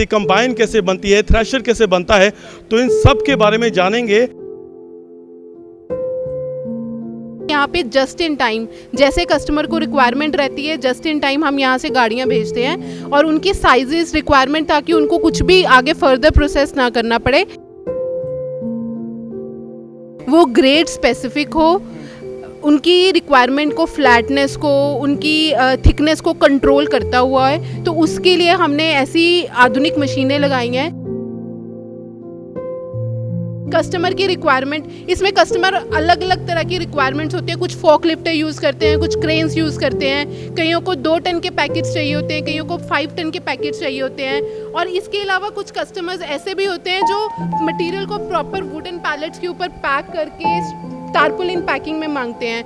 बनती है, कंबाइन कैसे बनती है, थ्रेशर कैसे बनता है, तो इन सब के बारे में जानेंगे। यहाँ पे जस्ट इन टाइम, जैसे कस्टमर को रिक्वायरमेंट रहती है, जस्ट इन टाइम हम यहाँ से गाड़ियाँ भेजते हैं और उनकी साइजेस रिक्वायरमेंट, ताकि उनको कुछ भी आगे फर्दर प्रोसेस ना करना पड़े, वो ग्रेड स्पेसिफिक हो, उनकी रिक्वायरमेंट को, फ्लैटनेस को, उनकी थिकनेस को कंट्रोल करता हुआ है। तो उसके लिए हमने ऐसी आधुनिक मशीनें लगाई हैं। कस्टमर की रिक्वायरमेंट, इसमें कस्टमर अलग अलग तरह की रिक्वायरमेंट्स होती है। कुछ फोकलिफ्टें यूज़ करते हैं, कुछ क्रेन्स यूज़ करते हैं, कईयों को 2 टन के पैकेट्स चाहिए होते हैं, कईयों को 5 टन के पैकेट्स चाहिए होते हैं। और इसके अलावा कुछ कस्टमर्स ऐसे भी होते हैं जो मटेरियल को प्रॉपर वुडन पैलेट्स के ऊपर पैक करके टारपोलिन पैकिंग में मांगते हैं।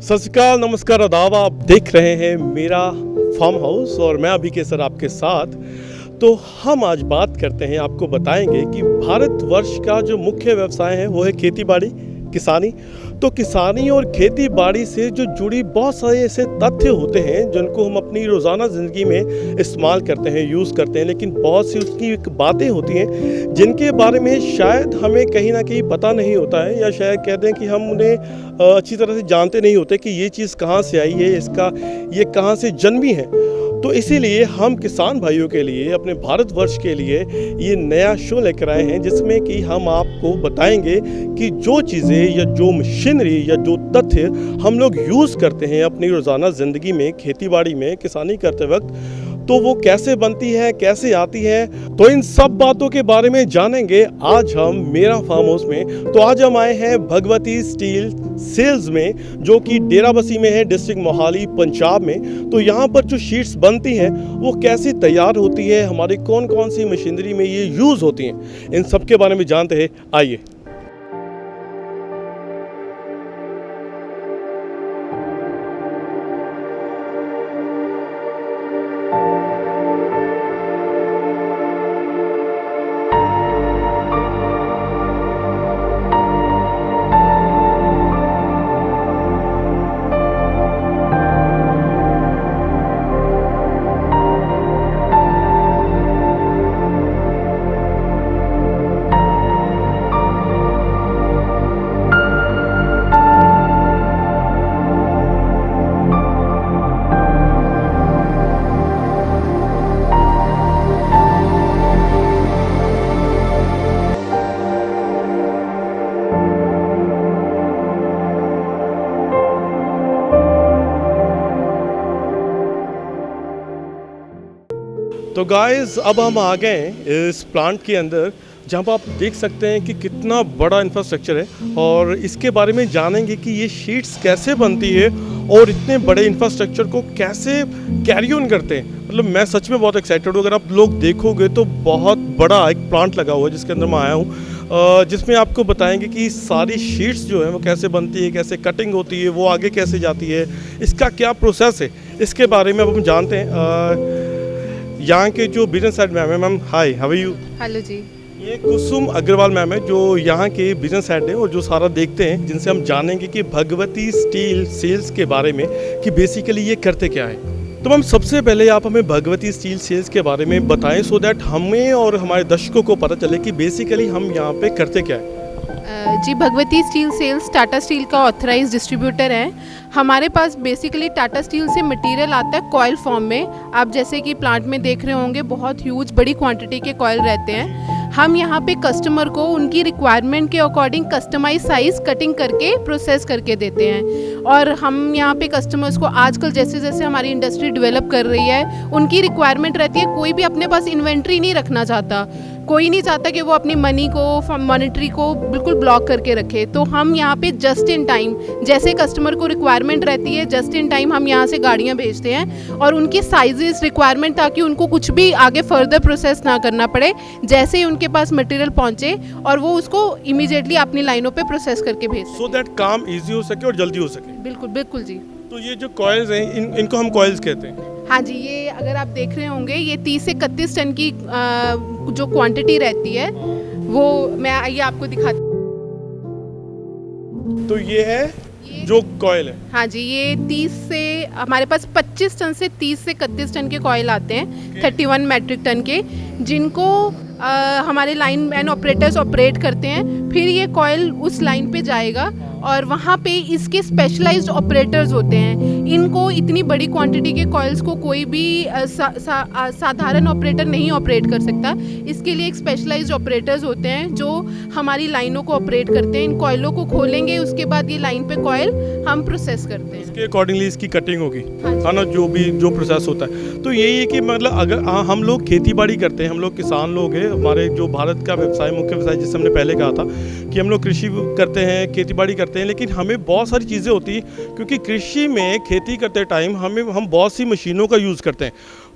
सत श्री अकाल, नमस्कार, आदाब। आप देख रहे हैं मेरा फार्म हाउस और मैं अभी के सर आपके साथ। तो हम आज बात करते हैं, आपको बताएंगे कि भारतवर्ष का जो मुख्य व्यवसाय है वो है खेती बाड़ी, किसानी। तो किसानी और खेती बाड़ी से जो जुड़ी बहुत सारे ऐसे तथ्य होते हैं जिनको हम अपनी रोज़ाना ज़िंदगी में इस्तेमाल करते हैं, यूज़ करते हैं, लेकिन बहुत सी उसकी बातें होती हैं जिनके बारे में शायद हमें कहीं ना कहीं पता नहीं होता है, या शायद कहते हैं कि हम उन्हें अच्छी तरह से जानते नहीं होते कि ये चीज़ कहाँ से आई है, ये कहाँ से जन्मी है। तो इसीलिए हम किसान भाइयों के लिए, अपने भारतवर्ष के लिए ये नया शो लेकर आए हैं, जिसमें कि हम आपको बताएंगे कि जो चीज़ें या जो मशीनरी या जो तथ्य हम लोग यूज़ करते हैं अपनी रोज़ाना ज़िंदगी में, खेतीबाड़ी में, किसानी करते वक्त, तो वो कैसे बनती है, कैसे आती है, तो इन सब बातों के बारे में जानेंगे आज हम मेरा फार्म हाउस में। तो आज हम आए हैं भगवती स्टील सेल्स में, जो कि डेराबस्सी में है, डिस्ट्रिक्ट मोहाली, पंजाब में। तो यहाँ पर जो शीट्स बनती हैं वो कैसे तैयार होती है, हमारी कौन कौन सी मशीनरी में ये यूज़ होती हैं, इन सब के बारे में जानते हैं। आइए। तो गाइस, अब हम आ गए हैं इस प्लांट के अंदर, जहाँ पर आप देख सकते हैं कि कितना बड़ा इंफ्रास्ट्रक्चर है, और इसके बारे में जानेंगे कि ये शीट्स कैसे बनती है और इतने बड़े इंफ्रास्ट्रक्चर को कैसे कैरी ऑन करते हैं। मतलब मैं सच में बहुत एक्साइटेड हूँ। अगर आप लोग देखोगे तो बहुत बड़ा एक प्लांट लगा हुआ है जिसके अंदर मैं आया हूँ, जिसमें आपको बताएंगे कि सारी शीट्स जो है वो कैसे बनती है, कैसे कटिंग होती है, वो आगे कैसे जाती है, इसका क्या प्रोसेस है, इसके बारे में अब हम जानते हैं। यहाँ के जो बिजनेस हेड मैम है, ma'am hi, how are you? Hello जी। ये कुसुम अग्रवाल मैम है, जो यहाँ के बिजनेस हेड है और जो सारा देखते हैं, जिनसे हम जानेंगे कि भगवती स्टील सेल्स के बारे में कि बेसिकली ये करते क्या है। तो मैम, सबसे पहले आप हमें भगवती स्टील सेल्स के बारे में बताएं, सो दैट हमें और हमारे दर्शकों को पता चले कि बेसिकली हम यहाँ पे करते क्या है। जी, Bhagwati steel sales Tata steel का ऑथराइज डिस्ट्रीब्यूटर है। हमारे पास बेसिकली टाटा स्टील से मटेरियल आता है कॉयल फॉर्म में। आप जैसे कि प्लांट में देख रहे होंगे, बहुत ह्यूज बड़ी क्वांटिटी के कॉयल रहते हैं। हम यहाँ पे कस्टमर को उनकी रिक्वायरमेंट के अकॉर्डिंग कस्टमाइज साइज कटिंग करके प्रोसेस करके देते हैं। और हम यहाँ पे कस्टमर्स को आजकल जैसे जैसे हमारी इंडस्ट्री डेवलप कर रही है, उनकी रिक्वायरमेंट रहती है, कोई भी अपने पास इन्वेंट्री नहीं रखना चाहता, कोई नहीं चाहता कि वो अपनी मनी को, मॉनेटरी को बिल्कुल ब्लॉक करके रखे। तो हम यहाँ पे जस्ट इन टाइम, जैसे कस्टमर को रिक्वायरमेंट रहती है, जस्ट इन टाइम हम यहाँ से गाड़ियाँ भेजते हैं और उनकी साइजेस रिक्वायरमेंट, ताकि उनको कुछ भी आगे फर्दर प्रोसेस ना करना पड़े, जैसे ही उनके पास मटेरियल पहुँचे और वो उसको इमीडिएटली अपनी लाइनों पे प्रोसेस करके भेज, सो दैट काम ईजी हो सके और जल्दी हो सके। बिल्कुल बिल्कुल जी। तो ये जो कॉइल्स हैं, इनको हम कॉइल्स कहते हैं। हाँ जी, ये अगर आप देख रहे होंगे ये 30 से 31 टन की जो क्वांटिटी रहती है वो मैं आइए आपको दिखाती तो ये है जो कॉयल है। हाँ जी, ये 30 से हमारे पास 25 टन से 30 से 31 टन के कॉयल आते हैं, 31 मैट्रिक टन के, जिनको हमारे लाइन मैन ऑपरेटर्स ऑपरेट करते हैं। फिर ये कॉयल उस लाइन पे जाएगा और वहाँ पे इसके स्पेशलाइज्ड ऑपरेटर्स होते हैं। इनको इतनी बड़ी क्वांटिटी के कॉइल्स को कोई भी साधारण ऑपरेटर नहीं ऑपरेट कर सकता। इसके लिए एक स्पेशलाइज्ड ऑपरेटर्स होते हैं जो हमारी लाइनों को ऑपरेट करते हैं। इन कॉइलों को खोलेंगे, उसके बाद ये लाइन पे कॉइल हम प्रोसेस करते हैं। उसके अकॉर्डिंगली इसकी कटिंग होगी, हाँ जी। है ना, जो प्रोसेस होता है। तो यही है कि मतलब अगर हम लोग खेती बाड़ी करते हैं, हम लोग किसान लोग हैं, हमारे जो भारत का व्यवसाय, मुख्य व्यवसाय जिससे हमने पहले कहा था कि हम लोग कृषि करते हैं, खेती बाड़ी करते हैं, लेकिन हमें बहुत सारी चीज़ें होती हैं क्योंकि कृषि में खेती करते टाइम हम बहुत सी मशीनों का यूज़ करते हैं।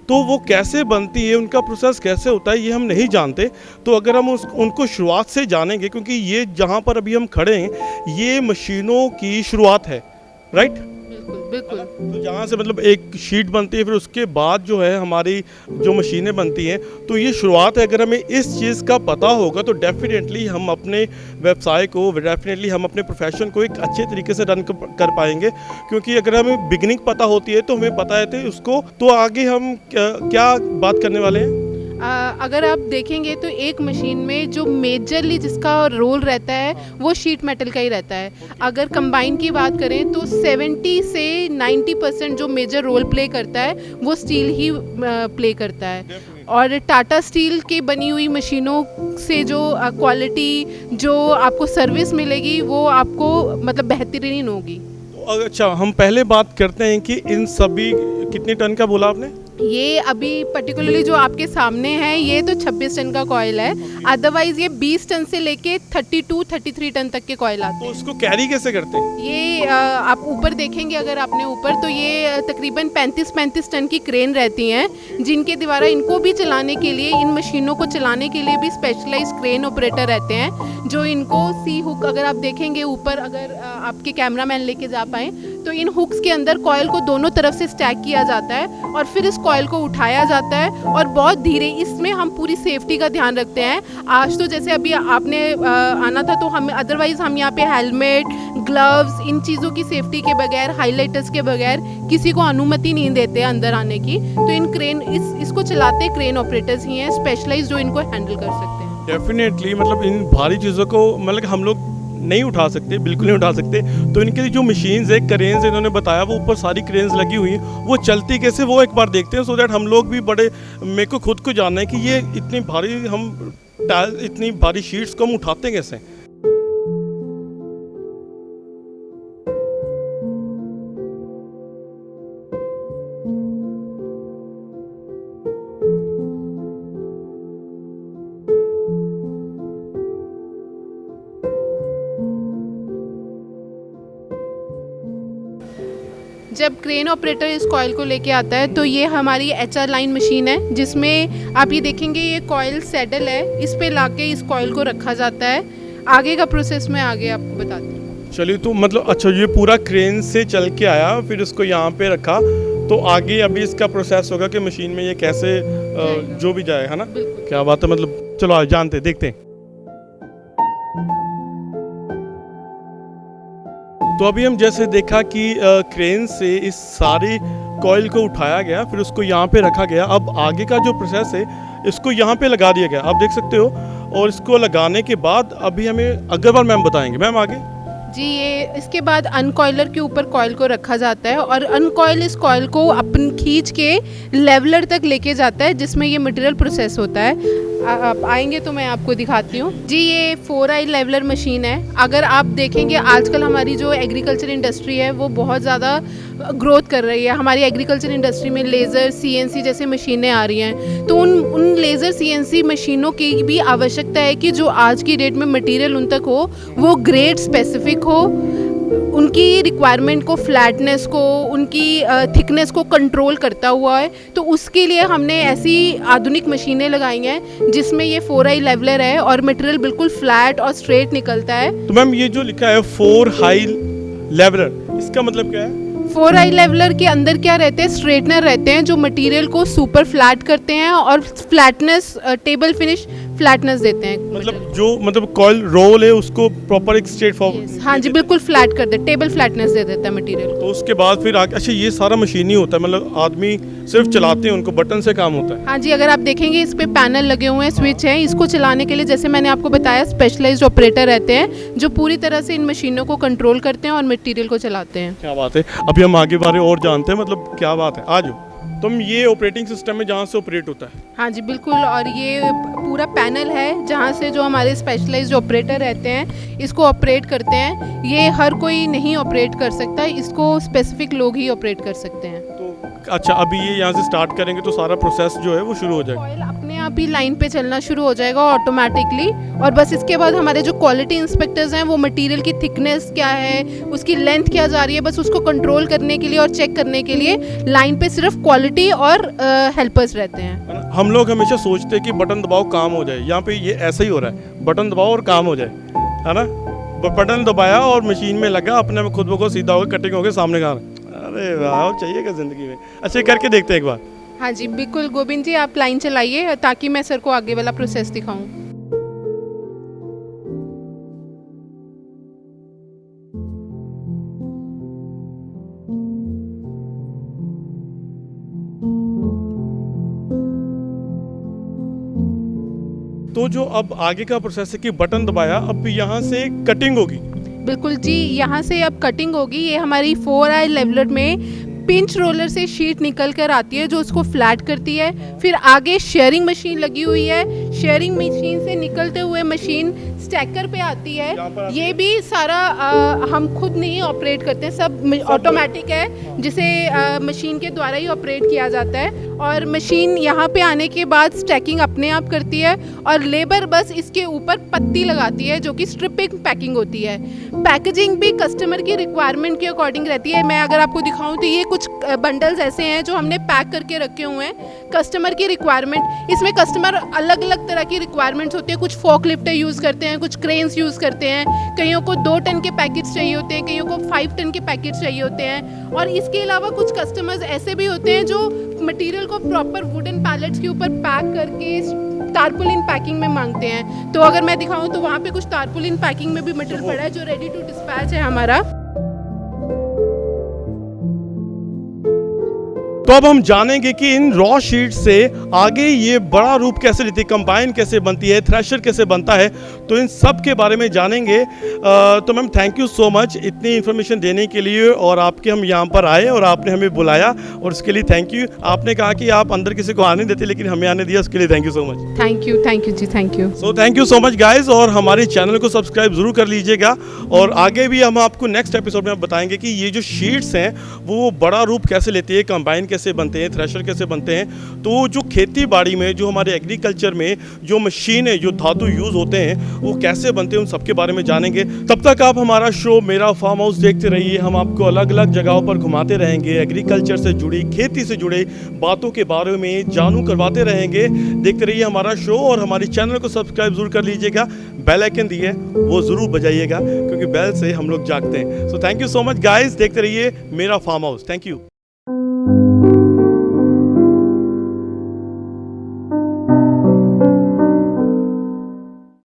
तो वो कैसे बनती है, उनका प्रोसेस कैसे होता है, ये हम नहीं जानते। तो अगर हम उनको शुरुआत से जानेंगे, क्योंकि ये जहाँ पर अभी हम खड़े हैं ये मशीनों की शुरुआत है, राइट? बिल्कुल। तो जहाँ से मतलब एक शीट बनती है, फिर उसके बाद जो है हमारी जो मशीनें बनती हैं, तो ये शुरुआत है। अगर हमें इस चीज़ का पता होगा तो डेफिनेटली हम अपने व्यवसाय को, डेफिनेटली हम अपने प्रोफेशन को एक अच्छे तरीके से रन कर पाएंगे। क्योंकि अगर हमें बिगिनिंग पता होती है तो हमें पता है तो उसको, तो आगे हम क्या बात करने वाले हैं। अगर आप देखेंगे तो एक मशीन में जो मेजरली जिसका रोल रहता है वो शीट मेटल का ही रहता है। अगर कंबाइन की बात करें तो 70 से 90% जो मेजर रोल प्ले करता है वो स्टील ही प्ले करता है। और टाटा स्टील की बनी हुई मशीनों से जो क्वालिटी, जो आपको सर्विस मिलेगी वो आपको मतलब बेहतरीन होगी। अच्छा, हम पहले बात करते हैं कि इन सभी कितने टन का बोला आपने? ये अभी पर्टिकुलरली जो आपके सामने है ये तो 26 टन का कॉयल है। अदरवाइज ये 20 टन से लेके 32-33 टन तक के कॉयल आते तो हैं। उसको कैरी कैसे करते हैं? ये आप ऊपर देखेंगे अगर आपने ऊपर, तो ये तकरीबन 35 टन की क्रेन रहती हैं, जिनके द्वारा इनको भी चलाने के लिए, इन मशीनों को चलाने के लिए भी स्पेशलाइज क्रेन ऑपरेटर रहते हैं जो इनको सी हुक, अगर आप देखेंगे ऊपर, अगर आपके कैमरामैन लेके जा पाए तो इन हुक्स के अंदर कॉयल को दोनों तरफ से स्टैक किया जाता है और फिर इस कॉयल को उठाया जाता है और बहुत धीरे, इसमें हम पूरी सेफ्टी का ध्यान रखते हैं। आज तो जैसे अभी आपने आना था तो हम, अदरवाइज हम यहाँ पे हेलमेट, ग्लव्स, इन चीज़ों की सेफ्टी के बगैर, हाइलाइटर्स के बगैर किसी को अनुमति नहीं देते अंदर आने की। तो इन क्रेन, इसको चलाते क्रेन ऑपरेटर्स ही हैं स्पेशलाइज जो इनको हैंडल कर सकते हैं। डेफिनेटली, मतलब इन भारी चीज़ों को मतलब हम लोग नहीं उठा सकते, बिल्कुल नहीं उठा सकते। तो इनके लिए जो मशीन्स है, क्रेन्स इन्होंने बताया, वो ऊपर सारी क्रेन्स लगी हुई हैं, वो चलती कैसे वो एक बार देखते हैं, सो दैट हम लोग भी बड़े, मेरे को खुद को जानना है कि ये इतनी भारी शीट्स को हम उठाते कैसे। जब क्रेन ऑपरेटर इस कॉयल को लेके आता है तो ये हमारी HR लाइन मशीन है, जिसमें आप ये देखेंगे ये कॉयल सैडल है, इस पे लाके इस कॉयल को रखा जाता है। आगे का प्रोसेस मैं आगे आपको बताती हूँ। चलिए, तो मतलब अच्छा, ये पूरा क्रेन से चल के आया, फिर इसको यहाँ पे रखा, तो आगे अभी इसका प्रोसेस होगा कि मशीन में ये कैसे जो भी जाए, है ना? क्या बात है, मतलब चलो आज जानते देखते हैं। तो अभी हम जैसे देखा कि क्रेन से इस सारी कॉइल को उठाया गया, फिर उसको यहाँ पे रखा गया। अब आगे का जो प्रोसेस है, इसको यहाँ पे लगा दिया गया, आप देख सकते हो। और इसको लगाने के बाद अभी हमें अग्रवाल मैम बताएंगे। मैम आगे जी, ये इसके बाद अनकॉयलर के ऊपर कॉयल को रखा जाता है और अनकॉयल इस कॉयल को अपन खींच के लेवलर तक लेके जाता है, जिसमें ये मटेरियल प्रोसेस होता है। आप आएंगे तो मैं आपको दिखाती हूँ। जी, ये 4i लेवलर मशीन है। अगर आप देखेंगे आजकल हमारी जो एग्रीकल्चर इंडस्ट्री है वो बहुत ज़्यादा ग्रोथ कर रही है। हमारी एग्रीकल्चर इंडस्ट्री में लेज़र, CNC जैसे मशीनें आ रही हैं, तो उन लेज़र CNC मशीनों की भी आवश्यकता है कि जो आज की डेट में मटेरियल उन तक हो वो ग्रेड स्पेसिफिक हो, उनकी रिक्वायरमेंट को, फ्लैटनेस को, उनकी थिकनेस को कंट्रोल करता हुआ है। तो उसके लिए हमने ऐसी आधुनिक मशीनें लगाई हैं जिसमें ये 4i लेवलर है और मटेरियल बिल्कुल फ्लैट और स्ट्रेट निकलता है। तो मैम, ये जो लिखा है 4i लेवलर, इसका मतलब क्या है? 4i लेवलर के अंदर क्या रहते हैं, स्ट्रेटनर रहते हैं जो मटेरियल को सुपर फ्लैट करते हैं और फ्लैटनेस, टेबल फिनिश फ्लैटनेस देते हैं। मतलब कॉइल रोल है उसको प्रॉपर एक स्ट्रेट फॉरवर्ड, हाँ जी बिल्कुल फ्लैट कर दे, टेबल फ्लैटनेस दे देता है मटेरियल को। तो उसके बाद फिर आगे अच्छा ये सारा मशीन ही होता है, मतलब आदमी सिर्फ चलाते हैं, उनको बटन से काम होता है? हाँ जी, अगर आप देखेंगे इस पे पैनल लगे हुए हैं, स्विच है, इसको चलाने के लिए जैसे मैंने आपको बताया स्पेशलाइज्ड ऑपरेटर रहते हैं जो पूरी तरह से इन मशीनों को कंट्रोल करते हैं और मटेरियल को चलाते हैं। क्या बात है, अभी हम आगे बारे और जानते हैं, मतलब क्या बात है। आज तुम ये ऑपरेटिंग सिस्टम है जहाँ से ऑपरेट होता है? हाँ जी बिल्कुल, और ये पूरा पैनल है जहाँ से जो हमारे स्पेशलाइज्ड ऑपरेटर रहते हैं इसको ऑपरेट करते हैं। ये हर कोई नहीं ऑपरेट कर सकता, इसको स्पेसिफिक लोग ही ऑपरेट कर सकते हैं। तो अच्छा, अभी ये यहाँ से स्टार्ट करेंगे तो सारा प्रोसेस जो है वो शुरू हो जाएगा? ऑयल अपने आप ही लाइन पे चलना शुरू हो जाएगा ऑटोमेटिकली, और बस इसके बाद हमारे जो क्वालिटी इंस्पेक्टर्स हैं वो मटेरियल की थिकनेस क्या है, उसकी लेंथ क्या जा रही है, बस उसको कंट्रोल करने के लिए और चेक करने के लिए लाइन पे सिर्फ क्वालिटी और हेल्पर्स रहते हैं। हम लोग हमेशा सोचते हैं कि बटन दबाओ काम हो जाए, यहाँ पे ये ऐसा ही हो रहा है, बटन दबाओ और काम हो जाए, है ना? बटन दबाया और मशीन में लगा, अपने में खुद ब खुद सीधा हो गया, कटिंग हो गया, सामने का। अरे वाह, और चाहिएगा ज़िंदगी में। अच्छा करके देखते हैं एक बार। हाँ जी बिल्कुल गोविंद जी, आप लाइन चलाइए ताकि मैं सर को आगे वाला प्रोसेस दिखाऊं। तो जो अब आगे का प्रोसेस है कि बटन दबाया, अब यहाँ से कटिंग होगी? बिल्कुल जी, यहाँ से अब कटिंग होगी। ये हमारी 4i लेवलर में पिंच रोलर से शीट निकल कर आती है जो उसको फ्लैट करती है। फिर आगे शेयरिंग मशीन लगी हुई है, शेयरिंग मशीन से निकलते हुए मशीन स्टैकर पे आती है। ये भी सारा हम खुद नहीं ऑपरेट करते हैं, सब ऑटोमेटिक है जिसे मशीन के द्वारा ही ऑपरेट किया जाता है। और मशीन यहाँ पे आने के बाद स्टैकिंग अपने आप करती है और लेबर बस इसके ऊपर पत्ती लगाती है जो कि स्ट्रिपिंग पैकिंग होती है। पैकेजिंग भी कस्टमर की रिक्वायरमेंट के अकॉर्डिंग रहती है। मैं अगर आपको दिखाऊं तो ये कुछ बंडल्स ऐसे हैं जो हमने पैक करके रखे हुए हैं कस्टमर की रिक्वायरमेंट। इसमें कस्टमर अलग अलग तरह की रिक्वायरमेंट्स होती है, कुछ फोक लिफ्टर यूज़ करते हैं, कुछ क्रेन्स यूज़ करते हैं, कईयों को 2 टन के पैकेट्स चाहिए होते हैं, कईयों को 5 टन के पैकेट्स चाहिए होते हैं। और इसके अलावा कुछ कस्टमर्स ऐसे भी होते हैं जो मटेरियल को प्रॉपर वुडन पैलेट्स के ऊपर पैक करके टारपुलिन पैकिंग में मांगते हैं। तो अगर मैं दिखाऊं तो वहाँ पे कुछ टारपुलिन पैकिंग में भी मटेरियल पड़ा है जो रेडी टू डिस्पैच है हमारा। तो अब हम जानेंगे कि इन रॉ शीट से आगे ये बड़ा रूप कैसे लेती है, कंबाइन कैसे बनती है, थ्रेशर कैसे बनता है, तो इन सब के बारे में जानेंगे। तो ma'am thank you so much इतनी इन्फॉर्मेशन देने के लिए, और आपके हम यहाँ पर आए और आपने हमें बुलाया और उसके लिए थैंक यू। आपने कहा कि आप अंदर किसी को आने देते लेकिन हमें आने दिया, उसके लिए thank you so much. Thank you जी, thank you. So thank you so much guys, और हमारे चैनल को सब्सक्राइब जरूर कर लीजिएगा। और आगे भी हम आपको नेक्स्ट एपिसोड में बताएंगे कि ये जो शीट्स हैं वो बड़ा रूप कैसे लेती है, कंबाइन कैसे बनते हैं, थ्रेशर कैसे बनते हैं। तो जो खेती बाड़ी में, जो हमारे एग्रीकल्चर में जो मशीनें, जो धातु यूज़ होते हैं वो कैसे बनते हैं, उन सबके बारे में जानेंगे। तब तक आप हमारा शो मेरा फार्म हाउस देखते रहिए। हम आपको अलग अलग जगहों पर घुमाते रहेंगे, एग्रीकल्चर से जुड़ी, खेती से जुड़े बातों के बारे में जानू करवाते रहेंगे। देखते रहिए हमारा शो और हमारे चैनल को सब्सक्राइब जरूर कर लीजिएगा। बेल आइकन दिए वो ज़रूर बजाइएगा क्योंकि बेल से हम लोग जागते हैं। सो thank you so much guys, देखते रहिए मेरा फार्म हाउस। Thank you.